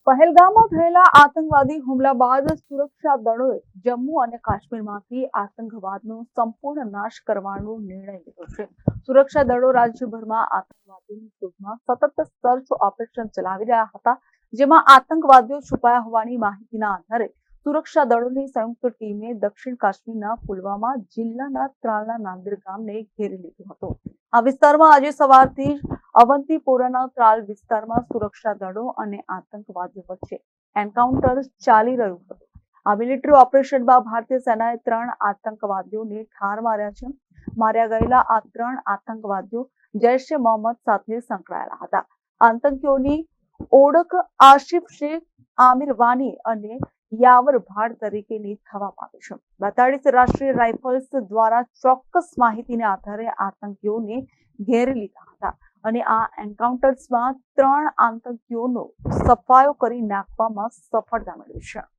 પહેલગામમાં થયેલા આતંકવાદી હુમલા બાદ સુરક્ષા દળોએ જમ્મુ અને કાશ્મીરમાંથી આતંકવાદનો સંપૂર્ણ નાશ કરવાનો નિર્ણય લીધો છે. સુરક્ષા દળો રાજ્યભરમાં આતંકવાદીઓની શોધમાં સતત સર્ચ ઓપરેશન ચલાવી રહ્યા હતા, જેમાં આતંકવાદીઓ છુપાયા હોવાની માહિતીના આધારે સુરક્ષા દળોની સંયુક્ત ટીમે દક્ષિણ કાશ્મીરના પુલવામા જિલ્લાના ત્રાલના નાંદેર ગામને ઘેરી લીધું હતું. આ વિસ્તારમાં આજે સવારથી જ અવંતીપોરાના ત્રાલ વિસ્તારમાં સુરક્ષા દળો અને આતંકવાદીઓ વચ્ચે એન્કાઉન્ટર ચાલી રહ્યું હતું. આ મિલિટરી ઓપરેશનમાં ભારતીય સેનાએ 3 આતંકવાદીઓને ઠાર માર્યા છે. માર્યા ગયેલા આ 3 આતંકવાદીઓ જૈશ-એ મોહમ્મદ સાથે સંકળાયેલા હતા. આતંકીઓની ઓળખ આશિફ શેખ, આમિર વાની અને યાવર ભાડ તરીકેની થવા પામી છે. 42 રાષ્ટ્રીય રાઇફલ્સ દ્વારા ચોક્કસ માહિતીના આધારે આતંકીઓને ઘેરી લીધા હતા અને આ એન્કાઉન્ટર્સમાં 3 આતંકીઓનો સફાયો કરી નાખવામાં સફળતા મળી છે.